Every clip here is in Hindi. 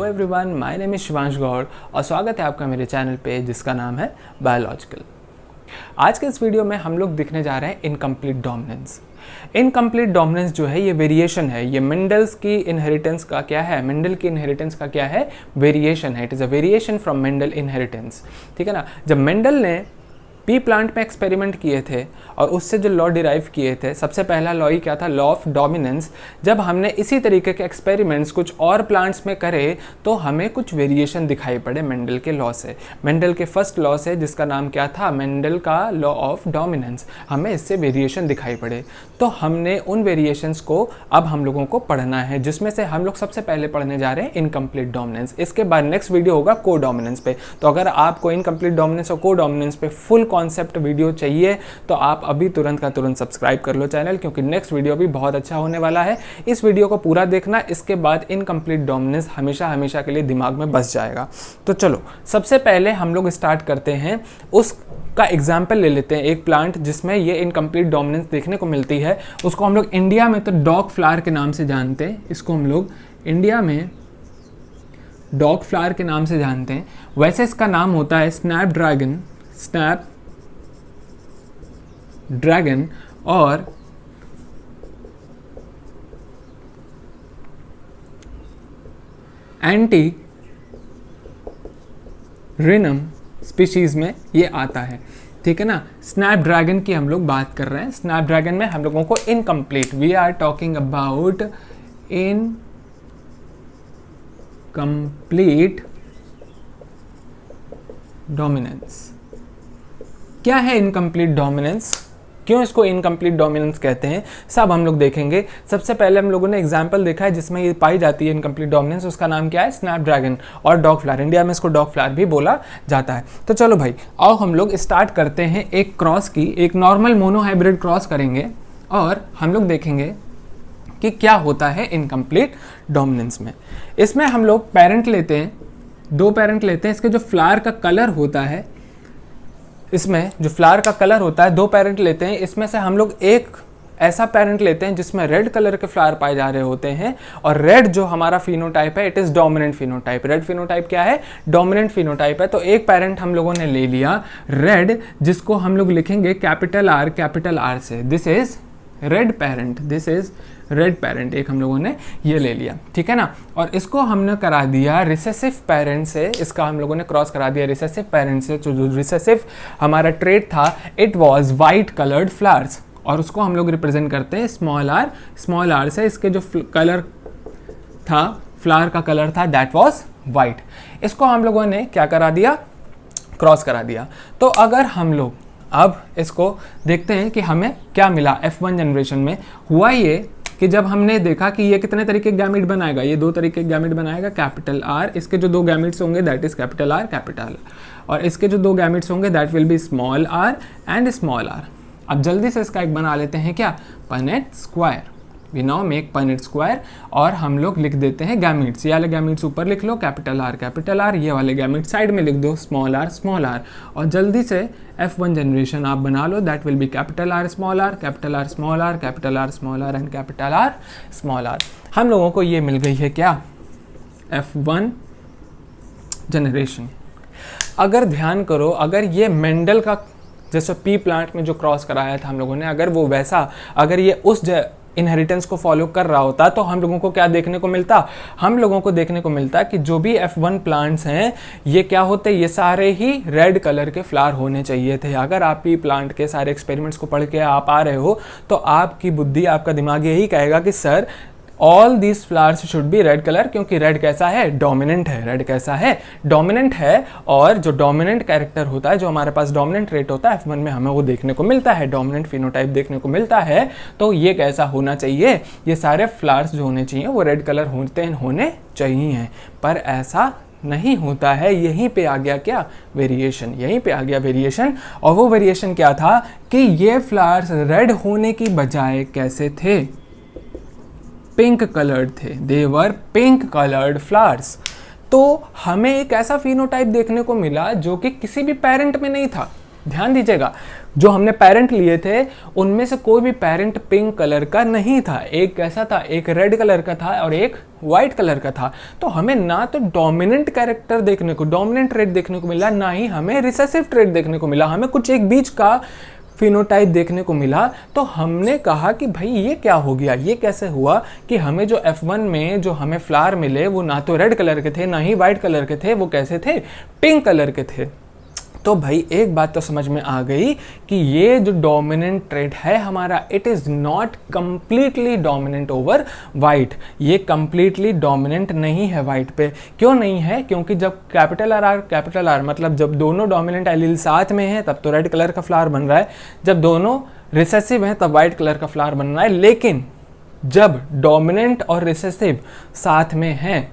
Everyone, my name is Shivansh Gaur और स्वागत है आपका मेरे चैनल पे जिसका नाम है बायोलॉजिकल। आज के इस वीडियो में हम लोग देखने जा रहे हैं इनकम्प्लीट डोमिनेंस। इनकम्प्लीट डोमिनेंस जो है ये वेरिएशन है, ये मेंडल्स की इनहेरिटेंस का क्या है, मेंडल की इनहेरिटेंस का क्या है, वेरिएशन है। It is a variation from Mendel inheritance. ठीक है ना। जब मेंडल ने पी प्लांट में एक्सपेरिमेंट किए थे और उससे जो लॉ डिराइव किए थे, सबसे पहला लॉ ही क्या था, लॉ ऑफ डोमिनेंस। जब हमने इसी तरीके के एक्सपेरिमेंट्स कुछ और प्लांट्स में करे तो हमें कुछ वेरिएशन दिखाई पड़े मेंडल के लॉ से, मेंडल के फर्स्ट लॉ से, जिसका नाम क्या था, मेंडल का लॉ ऑफ डोमिनेंस। हमें इससे वेरिएशन दिखाई पड़े तो हमने उन वेरिएशंस को अब हम लोगों को पढ़ना है, जिसमें से हम लोग सबसे पहले पढ़ने जा रहे हैं इनकम्प्लीट डोमिनेंस। इसके बाद नेक्स्ट वीडियो होगा को डोमिनेंस पे। तो अगर आपको इनकम्प्लीट डोमिनेंस और को डोमिनेंस पे फुल कॉन्सेप्ट वीडियो चाहिए तो आप अभी तुरंत का तुरंत सब्सक्राइब कर लो चैनल, क्योंकि नेक्स्ट वीडियो भी बहुत अच्छा होने वाला है। इस वीडियो को पूरा देखना, इसके बाद इनकम्प्लीट डोमिनेंस हमेशा हमेशा के लिए दिमाग में बस जाएगा। तो चलो सबसे पहले हम लोग स्टार्ट करते हैं, उसका एग्जाम्पल ले लेते हैं। एक प्लांट जिसमें ये इनकम्प्लीट डोमिनेंस देखने को मिलती है, उसको हम लोग इंडिया में तो डॉग फ्लावर के नाम से जानते हैं। इसको हम लोग इंडिया में डॉग फ्लावर के नाम से जानते हैं। वैसे इसका नाम होता है स्नैप ड्रैगन और एंटीरिनम स्पीशीज में ये आता है। ठीक है ना। स्नैप ड्रैगन की हम लोग बात कर रहे हैं। स्नैप ड्रैगन में हम लोगों को incomplete, we are talking about incomplete dominance. क्या है इनकम्प्लीट डोमिनेंस, क्यों इसको इनकम्प्लीट डोमिनेंस कहते हैं, सब हम लोग देखेंगे। सबसे पहले हम लोगों ने एग्जाम्पल देखा है जिसमें ये पाई जाती है इनकम्प्लीट डोमिनेंस, उसका नाम क्या है, स्नैपड्रैगन और डॉग फ्लावर। इंडिया में इसको डॉग फ्लावर भी बोला जाता है। तो चलो भाई आओ हम लोग स्टार्ट करते हैं एक क्रॉस की, एक नॉर्मल मोनोहाइब्रिड क्रॉस करेंगे और हम लोग देखेंगे कि क्या होता है इनकम्प्लीट डोमिनेंस में। इसमें हम लोग पेरेंट लेते हैं, दो पेरेंट लेते हैं। इसके जो फ्लावर का कलर होता है, इसमें जो फ्लावर का कलर होता है, दो पेरेंट लेते हैं। इसमें से हम लोग एक ऐसा पेरेंट लेते हैं जिसमें रेड कलर के फ्लावर पाए जा रहे होते हैं, और रेड जो हमारा फिनोटाइप है, it is dominant phenotype. Red phenotype क्या है, डोमिनेंट फिनोटाइप है। तो एक पेरेंट हम लोगों ने ले लिया रेड, जिसको हम लोग लिखेंगे कैपिटल आर से। This is red parent, this is red parent, एक हम लोगों ने ये ले लिया। ठीक है ना। और इसको हमने करा दिया रिसेसिव पेरेंट से, इसका हम लोगों ने क्रॉस करा दिया रिसेसिव पेरेंट से। जो रिसेसिव हमारा ट्रेट था, it was white coloured flowers, और उसको हम लोग रिप्रेजेंट करते हैं स्मॉल आर से। इसके जो कलर था, फ्लावर का कलर था, दैट वाज वाइट। इसको हम लोगों ने क्या करा दिया, क्रॉस करा दिया। तो अगर हम लोग अब इसको देखते हैं कि हमें क्या मिला F1 जनरेशन में, हुआ ये कि जब हमने देखा कि ये कितने तरीके के गैमेट बनाएगा, ये दो तरीके के गैमेट बनाएगा, कैपिटल आर, इसके जो दो गैमेट्स होंगे दैट इज कैपिटल आर, और इसके जो दो गैमेट्स होंगे that will be small are and small r. अब जल्दी से इसका एक बना लेते हैं क्या, Punnett square. We now make Punnett square, और हम लोग लिख देते हैं गैमेट्स। ये वाले गैमेट्स ऊपर लिख लो कैपिटल आर, ये वाले गैमेट साइड में लिख दो स्मॉल आर, और जल्दी से F1 जनरेशन आप बना लो, that will be capital R small R, capital R small R, capital R small are and capital R small R. हम लोगों को ये मिल गई है क्या, F1 जनरेशन। अगर ध्यान करो, अगर ये मेंडल का जैसे पी प्लांट में जो क्रॉस कराया था हम लोगों ने, अगर वो वैसा, अगर ये उस इनहेरिटेंस को फॉलो कर रहा होता तो हम लोगों को क्या देखने को मिलता, हम लोगों को देखने को मिलता कि जो भी F1 प्लांट्स हैं ये क्या होते, ये सारे ही रेड कलर के फ्लावर होने चाहिए थे। अगर आप पी प्लांट के सारे एक्सपेरिमेंट्स को पढ़ के आप आ रहे हो तो आपकी बुद्धि, आपका दिमाग यही कहेगा कि sir all these flowers should be red colour, क्योंकि रेड कैसा है, डोमिनेंट है। रेड कैसा है, डोमिनेंट है। और जो डोमिनेंट कैरेक्टर होता है, जो हमारे पास डोमिनेंट ट्रेट होता है F1 में, हमें वो देखने को मिलता है, डोमिनेंट फिनोटाइप देखने को मिलता है। तो ये कैसा होना चाहिए, ये सारे फ्लावर्स जो होने चाहिए वो रेड कलर होने चाहिए, पर ऐसा नहीं होता है। यहीं पे आ गया क्या, वेरिएशन, यहीं पे आ गया वेरिएशन। और वो वेरिएशन क्या था कि ये फ्लावर्स रेड होने की बजाय कैसे थे, पिंक कलर्ड थे। दे वर पिंक कलर्ड फ्लावर्स। तो हमें एक ऐसा फिनोटाइप देखने को मिला जो कि किसी भी पेरेंट में नहीं था, ध्यान दीजिएगा, जो हमने पेरेंट लिए थे उनमें से कोई भी पेरेंट पिंक कलर का नहीं था। एक कैसा था, एक रेड कलर का था और एक वाइट कलर का था। तो हमें ना तो डोमिनेंट कैरेक्टर देखने को, डोमिनेंट ट्रेट देखने को मिला, ना ही हमें रिसेसिव ट्रेट देखने को मिला। हमें कुछ एक बीच का फिनोटाइप देखने को मिला। तो हमने कहा कि भाई ये क्या हो गया, ये कैसे हुआ कि हमें जो F1 में जो हमें फ्लावर मिले वो ना तो रेड कलर के थे ना ही वाइट कलर के थे, वो कैसे थे, पिंक कलर के थे। तो भाई एक बात तो समझ में आ गई कि ये जो डोमिनेंट ट्रेट है हमारा, it is not completely dominant over white. ये कंप्लीटली डोमिनेंट नहीं है वाइट पे। क्यों नहीं है? क्योंकि जब कैपिटल आर मतलब जब दोनों डोमिनेंट एलील साथ में हैं तब तो रेड कलर का फ्लावर बन रहा है, जब दोनों रिसेसिव हैं तब वाइट कलर का फ्लावर बन रहा है। लेकिन जब डोमिनेंट और रिसेसिव साथ में हैं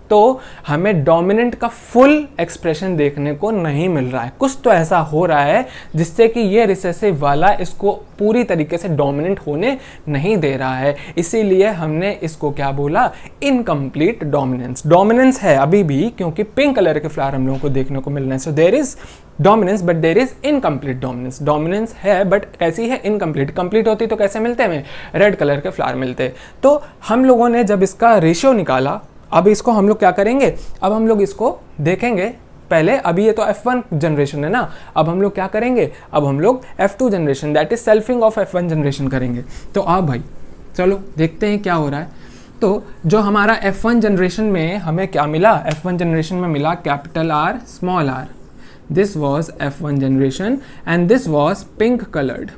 तो हमें डोमिनेंट का फुल एक्सप्रेशन देखने को नहीं मिल रहा है। कुछ तो ऐसा हो रहा है जिससे कि ये रिसेसिव वाला इसको पूरी तरीके से डोमिनेंट होने नहीं दे रहा है। इसीलिए हमने इसको क्या बोला, इनकम्प्लीट डोमिनेंस। डोमिनेंस है अभी भी क्योंकि पिंक कलर के फ्लावर हम लोगों को देखने को मिल रहे हैं। So there is dominance but there is incomplete dominance. Dominance है बट कैसी है, इनकम्प्लीट। कंप्लीट होती तो कैसे मिलते हमें, रेड कलर के फ्लावर मिलते। तो हम लोगों ने जब इसका रेशियो निकाला, अब इसको हम लोग क्या करेंगे, अब हम लोग इसको देखेंगे पहले। अभी ये तो F1 जनरेशन है ना, अब हम लोग क्या करेंगे, अब हम लोग F2 generation, that is selfing of F1 generation करेंगे। तो आप भाई चलो देखते हैं क्या हो रहा है। तो जो हमारा F1 जनरेशन में हमें क्या मिला, F1 जनरेशन में मिला capital R small r। This was F1 generation and this was pink coloured,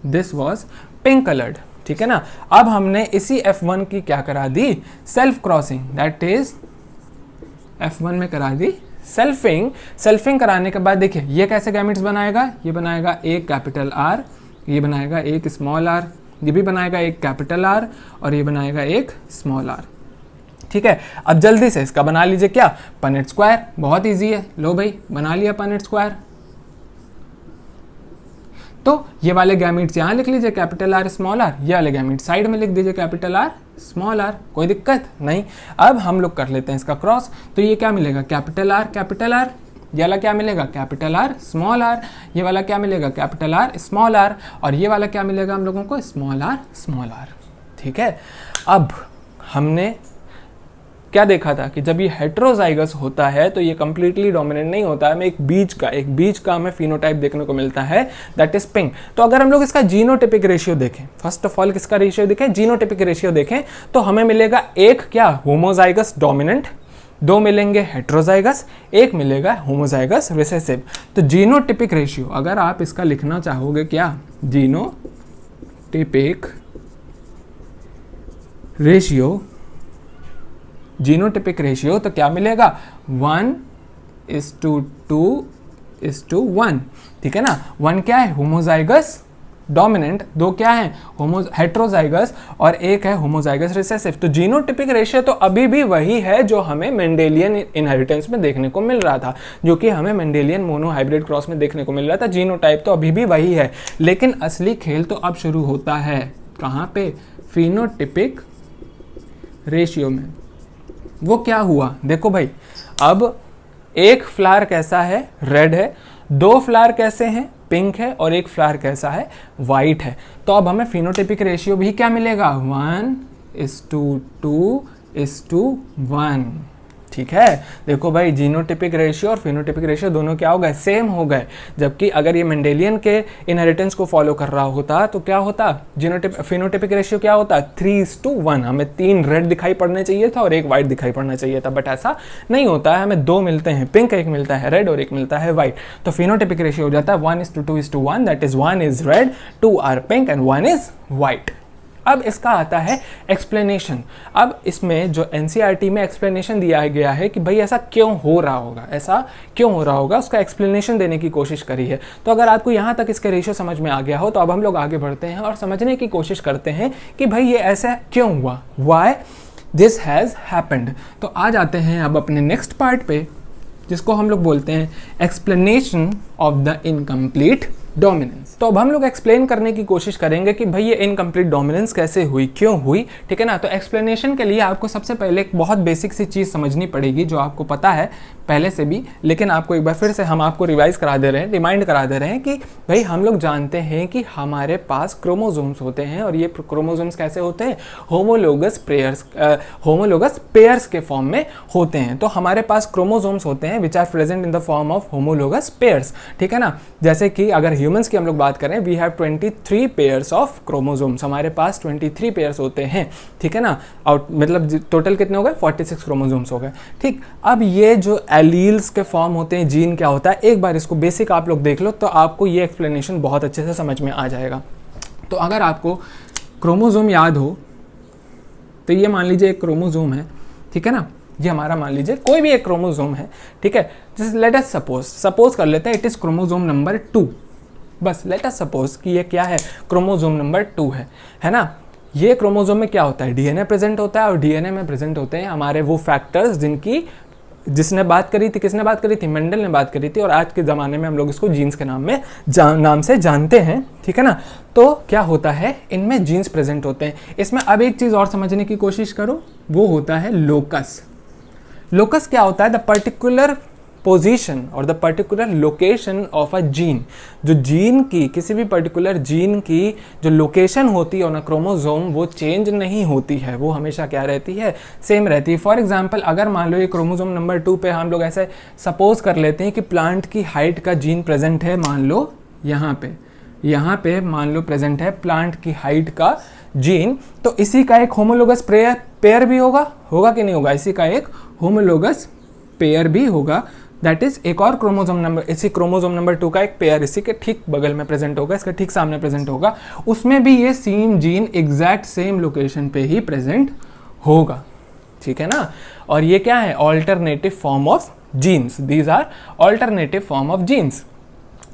this was pink coloured, ठीक है ना। अब हमने इसी F1 की क्या करा दी, self crossing, that is F1 में करा दी सेल्फिंग। सेल्फिंग कराने के बाद देखिए ये कैसे गैमेट्स बनाएगा, ये बनाएगा एक कैपिटल R, ये बनाएगा एक स्मॉल r, ये भी बनाएगा एक कैपिटल R और ये बनाएगा एक स्मॉल r, ठीक है। अब जल्दी से इसका बना लीजिए क्या, पनेट स्क्वायर। बहुत ईजी है, लो भाई बना लिया पनेट स्क्वायर। तो ये वाले गैमेट्स यहाँ लिख लीजिए कैपिटल R स्मॉल r, ये वाले गैमेट्स साइड में लिख दीजिए कैपिटल R स्मॉल r, कोई दिक्कत नहीं। अब हम लोग कर लेते हैं इसका क्रॉस। तो ये क्या मिलेगा, कैपिटल R, ये वाला क्या मिलेगा, कैपिटल R स्मॉल r, ये वाला क्या मिलेगा, कैपिटल R स्मॉल r, और ये वाला क्या मिलेगा हम लोगों को, स्मॉल r, ठीक है। अब हमने क्या देखा था कि जब ये हेट्रोजाइगस होता है तो ये कंप्लीटली डोमिनेंट नहीं होता है, हमें एक बीच का हमें फिनोटाइप देखने को मिलता है, दैट इज पिंक। तो अगर हम लोग इसका जीनोटिपिक रेशियो देखें, फर्स्ट ऑफ ऑल किसका रेशियो देखें, जीनोटिपिक रेशियो देखें, तो हमें मिलेगा एक क्या, होमोजाइगस डोमिनेंट, दो मिलेंगे हेट्रोजाइगस, एक मिलेगा होमोजाइगस रिसेसिव। तो जीनोटिपिक रेशियो अगर आप इसका लिखना चाहोगे क्या, जीनोटिपिक रेशियो तो क्या मिलेगा, 1:2:1, ठीक है ना। 1 क्या है, होमोजाइगस डोमिनेंट, दो क्या है, हेट्रोजाइगस, और एक है होमोजाइगस रिसेसिव। तो जीनोटिपिक रेशियो तो अभी भी वही है जो हमें मेंडेलियन इनहेरिटेंस में देखने को मिल रहा था, जो कि हमें मेंडेलियन मोनोहाइब्रिड क्रॉस में देखने को मिल रहा था। जीनोटाइप तो अभी भी वही है, लेकिन असली खेल तो अब शुरू होता है कहाँ पे, फिनोटिपिक रेशियो में। वो क्या हुआ, देखो भाई, अब एक फ्लावर कैसा है, रेड है, दो फ्लावर कैसे हैं, पिंक है, और एक फ्लावर कैसा है, वाइट है। तो अब हमें फिनोटिपिक रेशियो भी क्या मिलेगा, 1:2:1, ठीक है। देखो भाई, जीनोटिपिक रेशियो और फिनोटिपिक रेशियो दोनों क्या हो गए, सेम हो गए। जबकि अगर ये मेंडेलियन के इनहेरिटेंस को फॉलो कर रहा होता तो क्या होता, फिनोटिपिक रेशियो क्या होता, 3:1। हमें 3 रेड दिखाई पड़ने चाहिए था और एक वाइट दिखाई पड़ना चाहिए था, बट ऐसा नहीं होता है, हमें 2 मिलते हैं पिंक, एक मिलता है रेड और एक मिलता है वाइट। तो फिनोटिपिक रेशियो हो जाता है 1:2:1, that is 1 is red, 2 are pink and 1 is white. अब इसका आता है एक्सप्लेनेशन। अब इसमें जो एनसीईआरटी में एक्सप्लेनेशन दिया गया है कि भाई ऐसा क्यों हो रहा होगा, उसका एक्सप्लेनेशन देने की कोशिश करी है। तो अगर आपको यहाँ तक इसके रेशियो समझ में आ गया हो तो अब हम लोग आगे बढ़ते हैं और समझने की कोशिश करते हैं कि भाई ये ऐसा क्यों हुआ, व्हाई दिस हैज़ हैपेंड। तो आ जाते हैं अब अपने नेक्स्ट पार्ट पे, जिसको हम लोग बोलते हैं explanation of the incomplete dominance. तो अब हम लोग एक्सप्लेन करने की कोशिश करेंगे कि भाई ये इनकम्प्लीट डोमिनेंस कैसे हुई, क्यों हुई, ठीक है ना। तो एक्सप्लेनेशन के लिए आपको सबसे पहले एक बहुत बेसिक सी चीज़ समझनी पड़ेगी, जो आपको पता है, पहले से भी, लेकिन आपको एक बार फिर से हम आपको रिवाइज करा दे रहे हैं, रिमाइंड करा दे रहे हैं कि भाई हम लोग जानते हैं कि हमारे पास क्रोमोसोम्स होते हैं और ये क्रोमोसोम्स कैसे होते हैं, होमोलोगस पेयर्स के फॉर्म में होते हैं। तो हमारे पास क्रोमोसोम्स होते हैं which are present in the form of homologous pairs, ठीक है ना। जैसे कि अगर ह्यूमंस की हम लोग बात करें, we have 23 pairs of chromosomes, हमारे पास 23 पेयर्स होते हैं, ठीक है ना। आउट मतलब टोटल कितने हो गए, 46 क्रोमोसोम्स हो गए, ठीक। अब ये जो एलील्स के फॉर्म होते हैं, जीन क्या होता है, एक बार इसको बेसिक आप लोग देख लो तो आपको ये एक्सप्लेनेशन बहुत अच्छे से समझ में आ जाएगा। तो अगर आपको क्रोमोसोम याद हो तो ये मान लीजिए एक क्रोमोसोम है, ठीक है ना, ये हमारा मान लीजिए कोई भी एक क्रोमोसोम है, ठीक है। जैसे लेट अस सपोज कर लेते हैं इट इज़ क्रोमोसोम नंबर 2, बस लेट अस सपोज कि ये क्या है, क्रोमोसोम नंबर 2 है ना। ये क्रोमोसोम में क्या होता है, डीएनए प्रेजेंट होता है और डीएनए में प्रेजेंट होते हैं हमारे वो फैक्टर्स जिसने बात करी थी, किसने बात करी थी, मेंडल ने बात करी थी, और आज के ज़माने में हम लोग इसको जीन्स के नाम से जानते हैं, ठीक है ना। तो क्या होता है, इनमें जीन्स प्रेजेंट होते हैं। इसमें अब एक चीज़ और समझने की कोशिश करो, वो होता है लोकस। लोकस क्या होता है, द पर्टिकुलर पोजीशन और the particular location of a gene. जो जीन की, किसी भी पर्टिकुलर जीन की जो लोकेशन होती है ऑन अ क्रोमोसोम, वो चेंज नहीं होती है, वो हमेशा क्या रहती है, सेम रहती है। फॉर एग्जांपल अगर मान लो ये क्रोमोसोम नंबर 2 पे हम लोग ऐसे सपोज कर लेते हैं कि प्लांट की हाइट का जीन प्रेजेंट है, मान लो यहाँ पे मान लो प्रेजेंट है प्लांट की हाइट का जीन, तो इसी का एक होमोलोगस पेयर भी होगा कि नहीं होगा, इसी का एक होमोलोगस पेयर भी होगा, दैट इज एक और क्रोमोसोम नंबर, इसी क्रोमोसोम नंबर 2 का एक पेयर इसी के ठीक बगल में प्रेजेंट होगा, इसके ठीक सामने प्रेजेंट होगा, उसमें भी ये same gene exact same location पे ही प्रेजेंट होगा, ठीक है ना। और ये क्या है, alternative form of genes, these are alternative form of genes.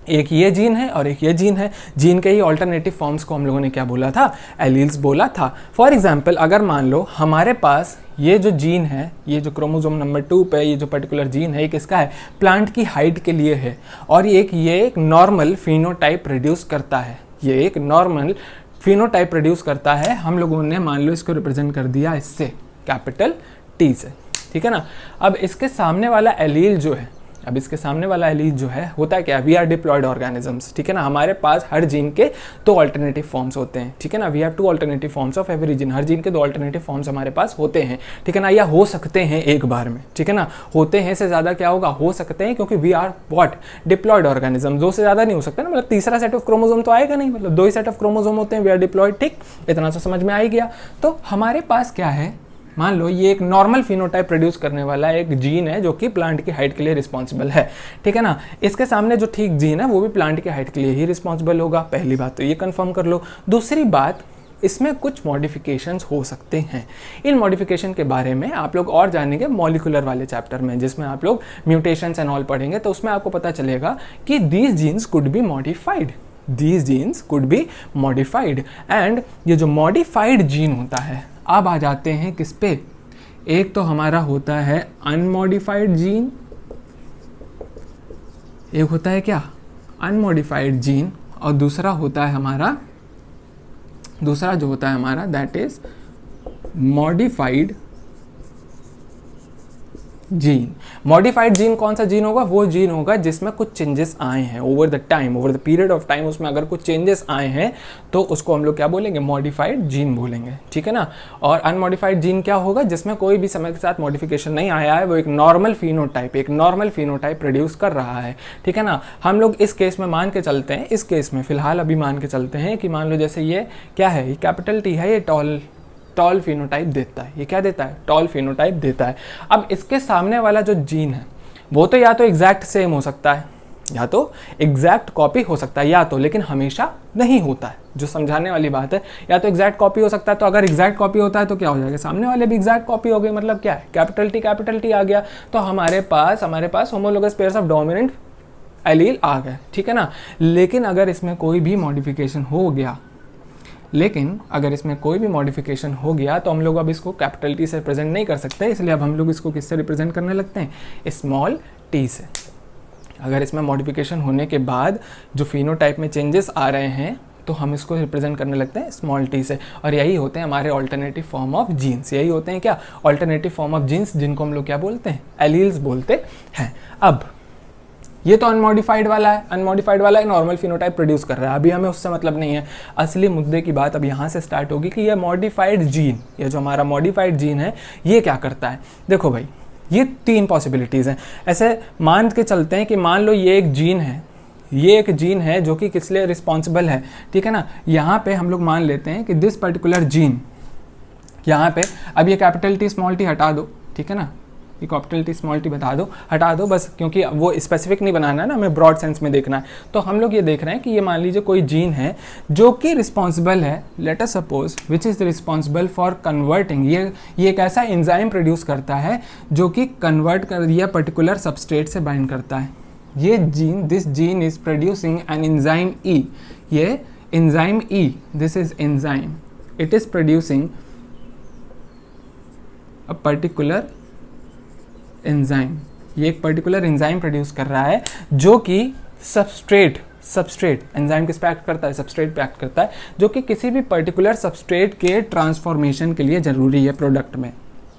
एक ये जीन है और एक ये जीन है, जीन के ही ऑल्टरनेटिव फॉर्म्स को हम लोगों ने क्या बोला था, एलील्स बोला था। फॉर एग्जाम्पल अगर मान लो हमारे पास ये जो जीन है, ये जो क्रोमोसोम नंबर 2 पे ये जो पर्टिकुलर जीन है, ये किसका है, प्लांट की हाइट के लिए है, और ये एक नॉर्मल फिनोटाइप प्रोड्यूस करता है, ये एक नॉर्मल फिनोटाइप प्रोड्यूस करता है। हम लोगों ने मान लो इसको रिप्रेजेंट कर दिया इससे, कैपिटल T से, ठीक है ना। अब इसके सामने वाला एलील जो है, अब इसके सामने वाला एलील जो है होता है क्या, वी आर डिप्लॉयड ऑर्गेनिजम्स, ठीक है ना। हमारे पास हर जीन के 2 अल्टरनेटिव फॉर्म्स होते हैं, ठीक है ना। We have 2 alternative forms of every gene, हर जीन के 2 अल्टरनेटिव फॉर्म्स हमारे पास होते हैं, ठीक है ना, या हो सकते हैं एक बार में, ठीक है ना। होते हैं से ज़्यादा क्या होगा, हो सकते हैं, क्योंकि we are what, diploid organism, 2 से ज़्यादा नहीं हो सकता ना, मतलब तीसरा सेट ऑफ क्रोमोसोम तो आएगा नहीं, मतलब 2 ही सेट ऑफ क्रोमोसोम होते हैं, वी आर डिप्लॉयड, ठीक, इतना तो समझ में आ ही गया। तो हमारे पास क्या है, मान लो ये एक नॉर्मल फिनोटाइप प्रोड्यूस करने वाला एक जीन है जो कि प्लांट की हाइट के लिए रिस्पॉन्सिबल है, ठीक है ना। इसके सामने जो ठीक जीन है वो भी प्लांट की हाइट के लिए ही रिस्पॉन्सिबल होगा, पहली बात तो ये कंफर्म कर लो। दूसरी बात, इसमें कुछ मॉडिफिकेशंस हो सकते हैं। इन मॉडिफिकेशन के बारे में आप लोग और जानेंगे मॉलिक्यूलर वाले चैप्टर में, जिसमें आप लोग म्यूटेशंस एंड ऑल पढ़ेंगे, तो उसमें आपको पता चलेगा कि these genes could be modified, these genes could be modified. And ये जो मॉडिफाइड जीन होता है, अब आ जाते हैं किस पे, एक तो हमारा होता है अनमॉडिफाइड जीन, एक होता है क्या, अनमॉडिफाइड जीन, और दूसरा होता है हमारा, दूसरा जो होता है हमारा that is modified gene. Modified gene कौन सा जीन होगा, वो जीन होगा जिसमें कुछ चेंजेस आए हैं over the time, over the period of time, उसमें अगर कुछ चेंजेस आए हैं तो उसको हम लोग क्या बोलेंगे, मॉडिफाइड जीन बोलेंगे, ठीक है ना। और अनमॉडिफाइड जीन क्या होगा, जिसमें कोई भी समय के साथ मॉडिफिकेशन नहीं आया है, वो एक नॉर्मल फिनोटाइप प्रोड्यूस कर रहा है, ठीक है ना। हम लोग इस केस में मान के चलते हैं, इस केस में फिलहाल अभी मान के चलते हैं कि मान लो जैसे ये क्या है, ये कैपिटल T है, ये टॉल फिनोटाइप देता है, ये क्या देता है, टॉल फिनोटाइप देता है। अब इसके सामने वाला जो जीन है वो तो या तो एग्जैक्ट सेम हो सकता है, या तो एग्जैक्ट कॉपी हो सकता है, या तो, लेकिन हमेशा नहीं होता है, जो समझाने वाली बात है। या तो एग्जैक्ट कॉपी हो सकता है, तो अगर एग्जैक्ट कॉपी होता है तो क्या हो जाएगा, सामने वाले भी एग्जैक्ट कॉपी हो गए, मतलब क्या है, कैपिटल टी आ गया, तो हमारे पास homologous pairs of dominant allele आ गए, ठीक है ना। लेकिन अगर इसमें कोई भी मॉडिफिकेशन हो गया, तो हम लोग अब इसको कैपिटल T से रिप्रेजेंट नहीं कर सकते, इसलिए अब हम लोग इसको किससे रिप्रेजेंट करने लगते हैं, स्मॉल t से। अगर इसमें मॉडिफिकेशन होने के बाद जो फिनोटाइप में चेंजेस आ रहे हैं तो हम इसको रिप्रेजेंट करने लगते हैं स्मॉल टी से, और यही होते हैं हमारे ऑल्टरनेटिव फॉर्म ऑफ जीन्स। यही होते हैं क्या, ऑल्टरनेटिव फॉर्म ऑफ जीन्स, जिनको हम लोग क्या बोलते हैं, एलील्स बोलते हैं। अब ये तो अनमॉडिफाइड वाला है, अनमॉडिफाइड वाला है नॉर्मल फिनोटाइप प्रोड्यूस कर रहा है, अभी हमें उससे मतलब नहीं है। असली मुद्दे की बात अब यहाँ से स्टार्ट होगी कि ये मॉडिफाइड जीन, ये जो हमारा मॉडिफाइड जीन है ये क्या करता है। देखो भाई, ये 3 पॉसिबिलिटीज़ हैं। ऐसे मान के चलते हैं कि मान लो ये एक जीन है, ये एक जीन है जो कि किस लिए रिस्पॉन्सिबल है, ठीक है ना। यहाँ पे हम लोग मान लेते हैं कि दिस पर्टिकुलर जीन, यहाँ पे अब ये कैपिटल टी स्मॉल टी हटा दो, ठीक है ना, ये कैपिटल टी स्मॉल टी हटा दो बस, क्योंकि वो स्पेसिफिक नहीं बनाना है ना, हमें ब्रॉड सेंस में देखना है। तो हम लोग ये देख रहे हैं कि ये मान लीजिए कोई जीन है जो कि रिस्पॉन्सिबल है, let us suppose which is responsible for converting, ये एक ऐसा एंजाइम प्रोड्यूस करता है जो कि कन्वर्ट कर दिया पर्टिकुलर सबस्ट्रेट से बाइंड करता है। ये gene, this gene is producing an enzyme E, ये enzyme E, this is enzyme, it is producing a particular enzyme, ये एक पर्टिकुलर एंजाइम प्रोड्यूस कर रहा है जो कि सबस्ट्रेट एंजाइम किस पे एक्ट करता है, सबस्ट्रेट पे एक्ट करता है, जो कि किसी भी पर्टिकुलर सबस्ट्रेट के ट्रांसफॉर्मेशन के लिए ज़रूरी है प्रोडक्ट में।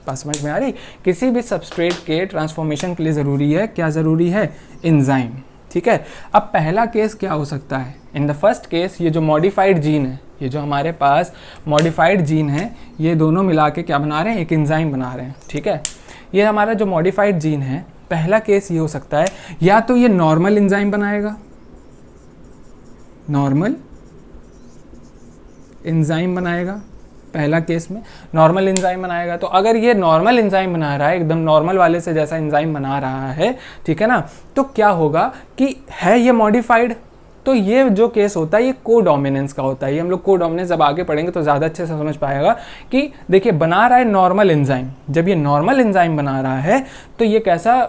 बात समझ में आ रही, किसी भी सबस्ट्रेट के ट्रांसफॉर्मेशन के लिए ज़रूरी है, क्या ज़रूरी है, एंजाइम, ठीक है। अब पहला केस क्या हो सकता है, इन द फर्स्ट केस ये जो मॉडिफाइड जीन है, ये जो हमारे पास मॉडिफाइड जीन है, ये दोनों मिला के क्या बना रहे हैं, एक एंजाइम बना रहे हैं, ठीक है। ये हमारा जो मॉडिफाइड जीन है, पहला केस ये हो सकता है, या तो ये नॉर्मल एंजाइम बनाएगा, नॉर्मल एंजाइम बनाएगा, पहला केस में नॉर्मल एंजाइम बनाएगा। तो अगर ये नॉर्मल एंजाइम बना रहा है, एकदम नॉर्मल वाले से जैसा एंजाइम बना रहा है, ठीक है ना, तो क्या होगा कि है ये मॉडिफाइड, तो ये जो केस होता है ये कोडोमिनेंस का होता है। ये हम लोग कोडोमिनेंस जब आगे पढ़ेंगे तो ज़्यादा अच्छे से समझ पाएगा कि देखिए बना रहा है नॉर्मल एंजाइम, जब ये नॉर्मल एंजाइम बना रहा है तो ये कैसा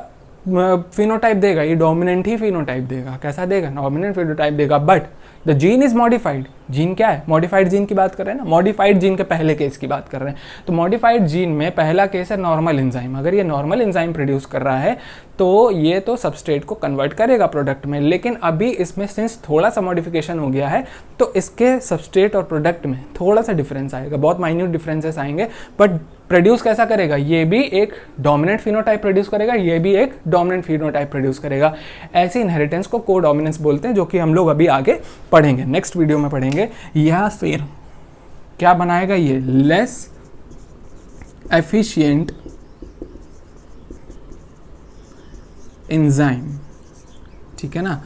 फिनोटाइप देगा, ये डोमिनेंट ही फिनोटाइप देगा, कैसा देगा, डोमिनेंट फिनोटाइप देगा। But the gene is modified, gene क्या है, मॉडिफाइड जीन की बात कर रहे हैं ना, मॉडिफाइड जीन के पहले केस की बात कर रहे हैं। तो मॉडिफाइड जीन में पहला केस है नॉर्मल एंजाइम, अगर ये नॉर्मल एंजाइम प्रोड्यूस कर रहा है तो ये तो सबस्ट्रेट को कन्वर्ट करेगा प्रोडक्ट में, लेकिन अभी इसमें सिंस थोड़ा सा मॉडिफिकेशन हो गया है तो इसके सबस्ट्रेट और प्रोडक्ट में थोड़ा सा डिफरेंस आएगा, बहुत माइन्यूट डिफरेंसेस आएंगे, बट प्रोड्यूस कैसा करेगा, ये भी एक डोमिनेंट फिनोटाइप प्रोड्यूस करेगा, ये भी एक डोमिनेंट फिनोटाइप प्रोड्यूस करेगा। ऐसी इनहेरिटेंस को कोडोमिनेंस बोलते हैं, जो कि हम लोग अभी आगे पढ़ेंगे, नेक्स्ट वीडियो में पढ़ेंगे। या फिर क्या बनाएगा, ये लेस एफिशिएंट एंजाइम, ठीक है ना।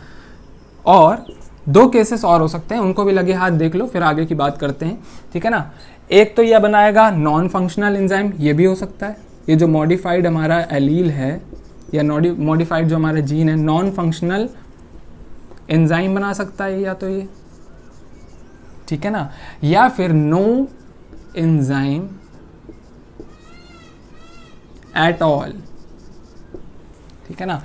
और 2 केसेस और हो सकते हैं, उनको भी लगे हाथ देख लो, फिर आगे की बात करते हैं, ठीक है ना। एक तो यह बनाएगा नॉन फंक्शनल एंजाइम, ये भी हो सकता है, ये जो मॉडिफाइड हमारा एलील है या मॉडिफाइड जो हमारा जीन है, नॉन फंक्शनल एंजाइम बना सकता है, या तो ये, ठीक है ना। या फिर नो एंजाइम एट ऑल, ठीक है ना।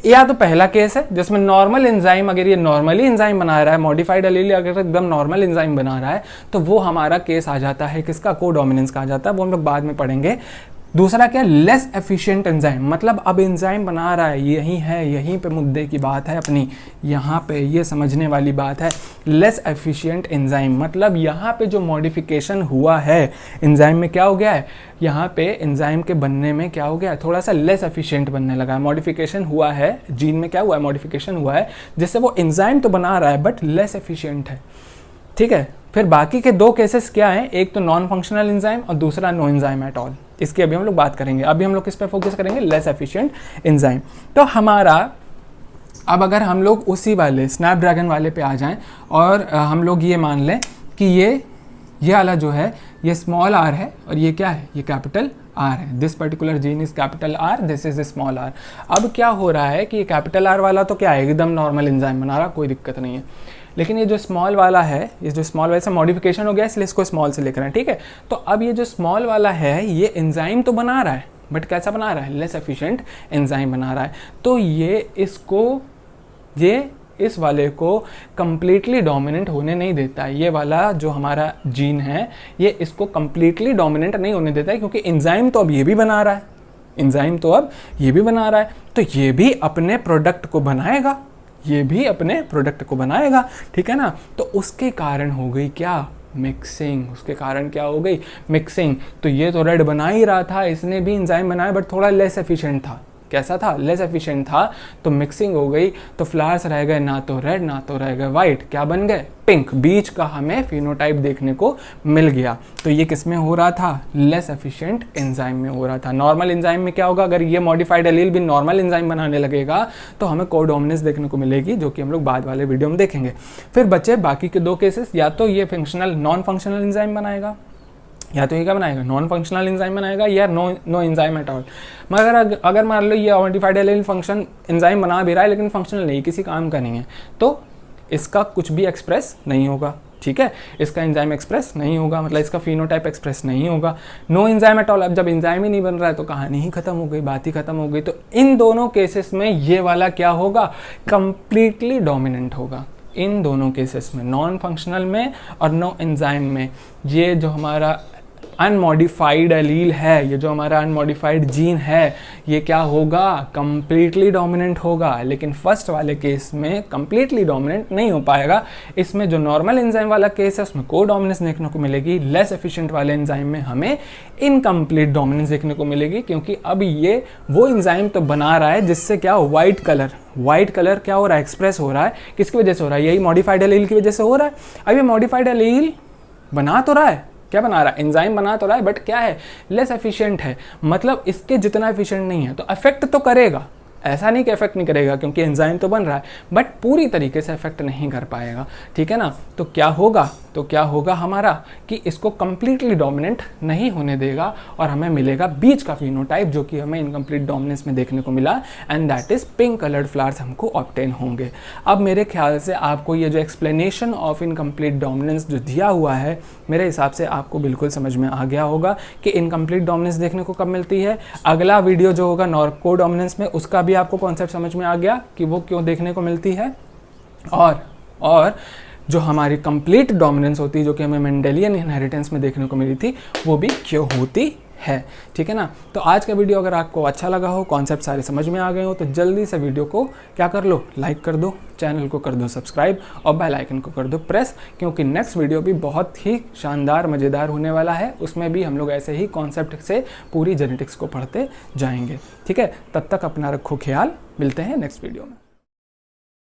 या तो पहला केस है जिसमें नॉर्मल एंजाइम, अगर ये नॉर्मली एंजाइम बना रहा है, मॉडिफाइड एलील अगर एकदम नॉर्मल एंजाइम बना रहा है, तो वो हमारा केस आ जाता है किसका, कोडोमिनेंस का आ जाता है, वो हम लोग बाद में पढ़ेंगे। दूसरा क्या, लेस एफिशिएंट एंजाइम, मतलब अब एंजाइम बना रहा है, यही है, यहीं पे मुद्दे की बात है अपनी, यहाँ पे ये समझने वाली बात है। लेस एफिशिएंट एंजाइम मतलब यहाँ पे जो मॉडिफिकेशन हुआ है एंजाइम में, क्या हो गया है, यहाँ पे एंजाइम के बनने में क्या हो गया है, थोड़ा सा लेस एफिशिएंट बनने लगा है, मॉडिफिकेशन हुआ है, जीन में क्या हुआ है, मॉडिफिकेशन हुआ है, जिससे वो एंजाइम तो बना रहा है बट लेस एफिशिएंट है, ठीक है। फिर बाकी के 2 केसेस क्या हैं, एक तो नॉन फंक्शनल एंजाइम और दूसरा नो एंजाइम एट ऑल, इसकी अभी हम लोग बात करेंगे। अभी हम लोग किस पे फोकस करेंगे, लेस एफिशिएंट एंजाइम। तो हमारा अब अगर हम लोग उसी वाले स्नैपड्रैगन वाले पे आ जाएं और हम लोग ये मान लें कि ये वाला जो है ये स्मॉल आर है और ये क्या है, ये कैपिटल आर है, this particular gene is capital R, this is small r. अब क्या हो रहा है कि ये कैपिटल आर वाला तो क्या है, एकदम नॉर्मल एंजाइम बना रहा, कोई दिक्कत नहीं है, लेकिन ये जो स्मॉल वाला है, ये जो स्मॉल वाले से मॉडिफिकेशन हो गया इसलिए इसको स्मॉल से लिख रहे हैं, ठीक है। तो अब ये जो स्मॉल वाला है ये एंजाइम तो बना रहा है बट कैसा बना रहा है, लेस एफिशिएंट एंजाइम बना रहा है। तो ये इस वाले को कंप्लीटली डोमिनेंट होने नहीं देता है, ये वाला जो हमारा जीन है ये इसको कंप्लीटली डोमिनेंट नहीं होने देता है, क्योंकि एंजाइम तो अब ये भी बना रहा है, एंजाइम तो अब ये भी बना रहा है, तो ये भी अपने प्रोडक्ट को बनाएगा, ये भी अपने प्रोडक्ट को बनाएगा, ठीक है ना। तो उसके कारण हो गई क्या, मिक्सिंग। उसके कारण क्या हो गई, मिक्सिंग। तो ये तो रेड बना ही रहा था, इसने भी एंजाइम बनाया बट थोड़ा लेस एफिशिएंट था। कैसा था, लेस एफिशिएंट था, तो मिक्सिंग हो गई, तो फ्लावर्स रह गए ना तो रेड ना तो रह गए वाइट, क्या बन गए, पिंक। बीच का हमें फिनोटाइप देखने को मिल गया। तो ये किस में हो रहा था, लेस एफिशिएंट एंजाइम में हो रहा था। नॉर्मल एंजाइम में क्या होगा, अगर ये मॉडिफाइड एलील भी नॉर्मल एंजाइम बनाने लगेगा तो हमें कोडोमिनेंस देखने को मिलेगी, जो कि हम लोग बाद वाले वीडियो में देखेंगे। फिर बचे बाकी के 2 केसेस, या तो ये फंक्शनल नॉन फंक्शनल एंजाइम बनाएगा, या तो ये क्या बनाएगा, नॉन फंक्शनल एंजाइम बनाएगा, या नो एंजाइम एट ऑल। मगर अगर मान लो ये मॉडिफाइड एलील फंक्शन एंजाइम बना भी रहा है लेकिन फंक्शनल नहीं, किसी काम का नहीं है, तो इसका कुछ भी एक्सप्रेस नहीं होगा, ठीक है। इसका एंजाइम एक्सप्रेस नहीं होगा, मतलब इसका फिनोटाइप एक्सप्रेस नहीं होगा। नो एंजाइम एट ऑल, अब जब एंजाइम ही नहीं बन रहा है तो कहानी ही खत्म हो गई, बात ही खत्म हो गई। तो इन दोनों केसेस में ये वाला क्या होगा, कंप्लीटली डोमिनेंट होगा। इन दोनों केसेस में, नॉन फंक्शनल में और नो एंजाइम में, ये जो हमारा अनमॉडिफाइड एलील है, ये जो हमारा अनमॉडिफाइड जीन है, ये क्या होगा, कंप्लीटली डोमिनेंट होगा। लेकिन फर्स्ट वाले केस में कंप्लीटली डोमिनेंट नहीं हो पाएगा। इसमें जो नॉर्मल एंजाइम वाला केस है उसमें कोडोमिनेंस देखने को मिलेगी, लेस एफिशिएंट वाले एंजाइम में हमें इनकम्प्लीट डोमिनेंस देखने को मिलेगी, क्योंकि अब ये वो एंजाइम तो बना रहा है जिससे क्या, व्हाइट कलर क्या हो रहा है, एक्सप्रेस हो रहा है। किसकी वजह से हो रहा है, यही मॉडिफाइड एलील की वजह से हो रहा है। अब ये मॉडिफाइड एलील बना तो रहा है, क्या बना रहा है, एंजाइम बना तो रहा है, बट क्या है, लेस एफिशिएंट है, मतलब इसके जितना एफिशिएंट नहीं है। तो अफेक्ट तो करेगा, ऐसा नहीं कि इफेक्ट नहीं करेगा, क्योंकि एंजाइम तो बन रहा है, बट पूरी तरीके से इफेक्ट नहीं कर पाएगा, ठीक है ना। तो क्या होगा हमारा, कि इसको कंप्लीटली डोमिनेंट नहीं होने देगा और हमें मिलेगा बीच का फिनोटाइप, जो कि हमें इनकम्प्लीट डोमिनेंस में देखने को मिला, and that is pink coloured flowers हमको ऑब्टेन होंगे। अब मेरे ख्याल से आपको ये जो एक्सप्लेनेशन ऑफ इनकम्प्लीट डोमिनेंस जो दिया हुआ है, मेरे हिसाब से आपको बिल्कुल समझ में आ गया होगा कि इनकम्प्लीट डोमिनेंस देखने को कब मिलती है। अगला वीडियो जो होगा कोडोमिनेंस में, उसका भी आपको कॉन्सेप्ट समझ में आ गया कि वो क्यों देखने को मिलती है, और जो हमारी कंप्लीट डोमिनेंस होती है, जो कि हमें मेंडेलियन इनहेरिटेंस में देखने को मिली थी, वो भी क्यों होती है, ठीक है ना। तो आज का वीडियो अगर आपको अच्छा लगा हो, कॉन्सेप्ट सारे समझ में आ गए हो, तो जल्दी से वीडियो को क्या कर लो, लाइक कर दो, चैनल को कर दो सब्सक्राइब और बेल आइकन को कर दो प्रेस, क्योंकि नेक्स्ट वीडियो भी बहुत ही शानदार मज़ेदार होने वाला है। उसमें भी हम लोग ऐसे ही कॉन्सेप्ट से पूरी जेनेटिक्स को पढ़ते जाएंगे, ठीक है। तब तक अपना रखो ख्याल, मिलते हैं नेक्स्ट वीडियो में।